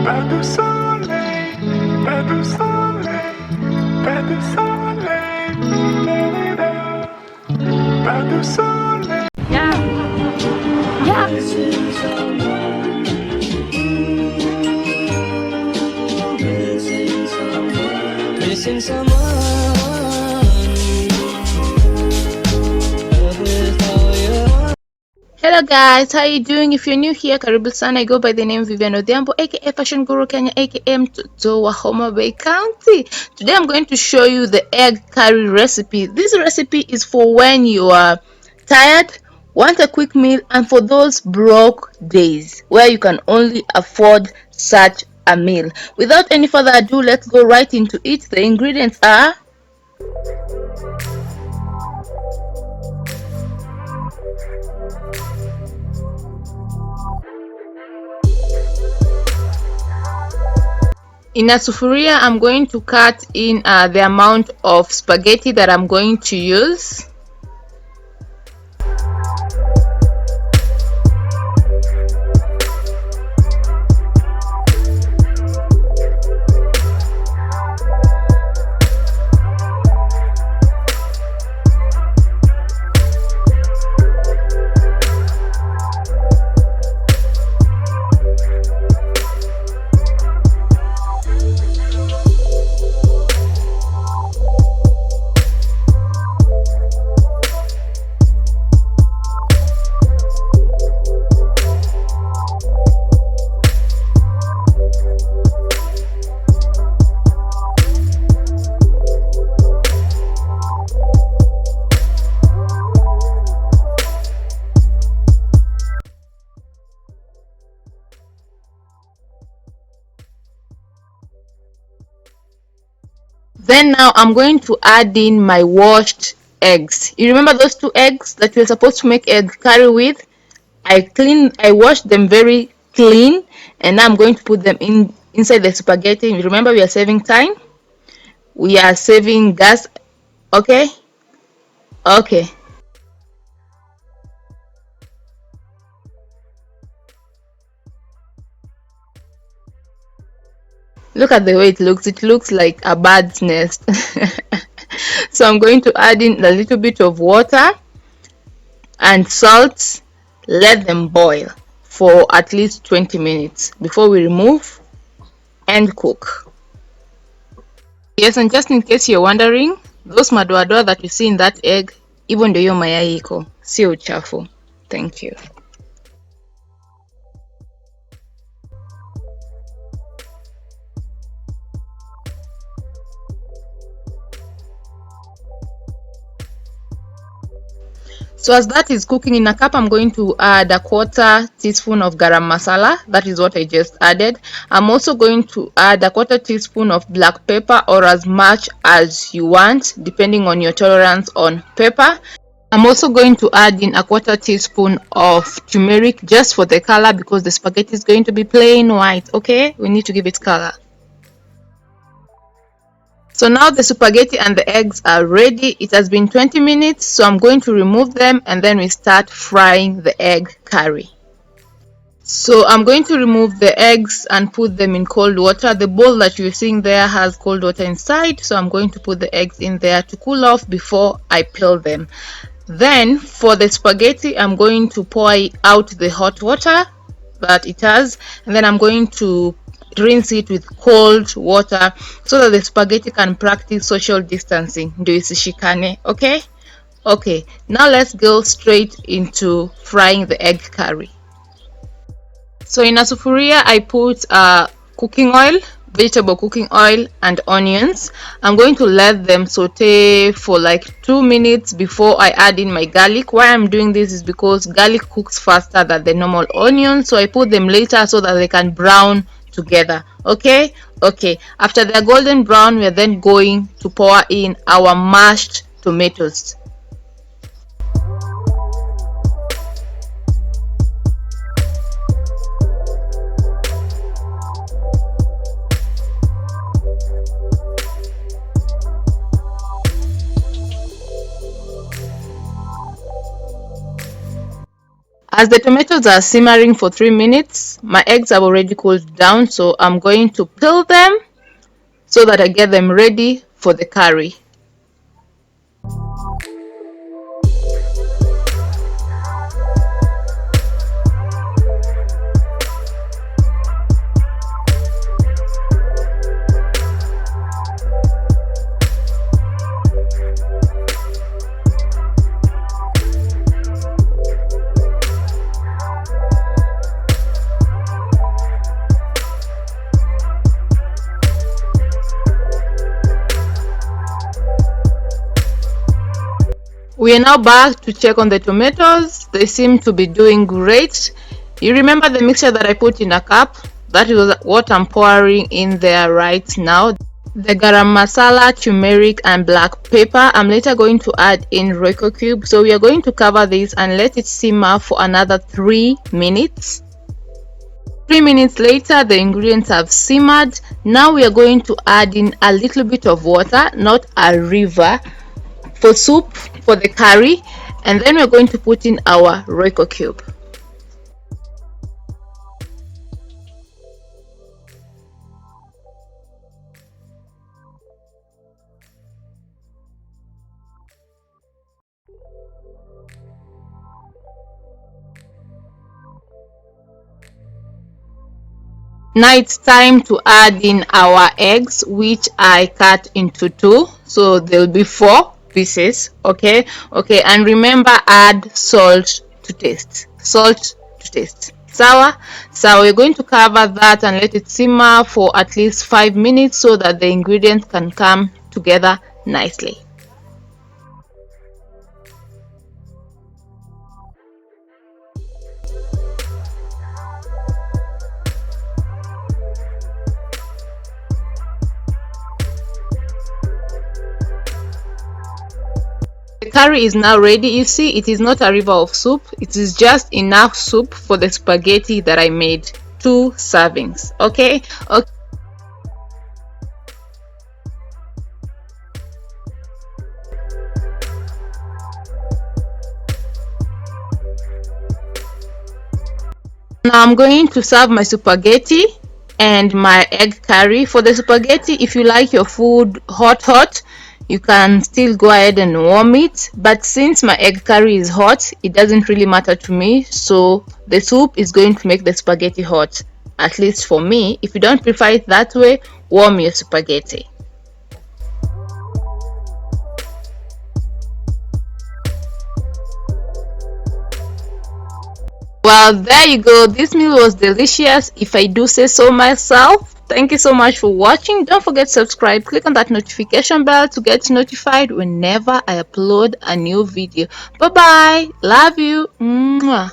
Pas de soleil, pas de soleil, pas de soleil, pas de soleil. Yeah. Yeah. Missing someone. Hello guys, how you doing? If you're new here, karibu sana. I go by the name Vivian Odhiambo, aka Fashion Guru Kenya, aka Mtoto wa Homa Bay County. Today I'm going to show you the egg curry recipe. This recipe is for when you are tired, want a quick meal, and for those broke days where you can only afford such a meal. Without any further ado, let's go right into it. The ingredients are in a sufuria. I'm going to cut in the amount of spaghetti that I'm going to use. Then now I'm going to add in my washed eggs. You remember those 2 eggs that we're supposed to make egg curry with? I washed them very clean, and now I'm going to put them inside the spaghetti. Remember, we are saving time. We are saving gas. Okay? Okay. Look at the way it looks. It looks like a bird's nest. So I'm going to add in a little bit of water and salt. Let them boil for at least 20 minutes before we remove and cook. Yes, and just in case you're wondering, those madoadoa that you see in that egg, hivyo ndio hiyo mayai iko, sio uchafu. Thank you. So as that is cooking in a cup, I'm going to add a 1/4 teaspoon of garam masala. That is what I just added. I'm also going to add a 1/4 teaspoon of black pepper, or as much as you want, depending on your tolerance on pepper. I'm also going to add in a 1/4 teaspoon of turmeric, just for the color, because the spaghetti is going to be plain white. Okay, we need to give it color. So now the spaghetti and the eggs are ready. It has been 20 minutes, so I'm going to remove them, and then we start frying the egg curry. So I'm going to remove the eggs and put them in cold water. The bowl that you're seeing there has cold water inside, so I'm going to put the eggs in there to cool off before I peel them. Then for the spaghetti, I'm going to pour out the hot water that it has, and then I'm going to rinse it with cold water so that the spaghetti can practice social distancing, ndio isishikane. Okay, now let's go straight into frying the egg curry. So in a sufuria, I put cooking oil, vegetable cooking oil, and onions. I'm going to let them saute for like 2 minutes before I add in my garlic. Why I'm doing this is because garlic cooks faster than the normal onion, so I put them later so that they can brown together. Okay, after they're golden brown, we're then going to pour in our mashed tomatoes. As the tomatoes are simmering for 3 minutes, my eggs have already cooled down, so I'm going to peel them so that I get them ready for the curry. We are now back to check on the tomatoes. They seem to be doing great. You remember the mixture that I put in a cup? That is what I'm pouring in there right now. The garam masala, turmeric and black pepper. I'm later going to add in Royco cube. So we are going to cover this and let it simmer for another 3 minutes. 3 minutes later, the ingredients have simmered. Now we are going to add in a little bit of water, not a river, for soup for the curry, and then we're going to put in our Royco cube. Now it's time to add in our eggs, which I cut into 2, so there'll be 4 pieces. Okay, and remember, add salt to taste. Sour. So we're going to cover that and let it simmer for at least 5 minutes so that the ingredients can come together nicely. The curry is now ready. You see, it is not a river of soup. It is just enough soup for the spaghetti that I made. 2 servings. Okay. Now I'm going to serve my spaghetti and my egg curry. For the spaghetti, if you like your food hot, you can still go ahead and warm it, but since my egg curry is hot, it doesn't really matter to me. So the soup is going to make the spaghetti hot, at least for me. If you don't prefer it that way, warm your spaghetti. Well, there you go. This meal was delicious, if I do say so myself. Thank you so much for watching. Don't forget to subscribe. Click on that notification bell to get notified whenever I upload a new video. Bye bye. Love you. Mwah.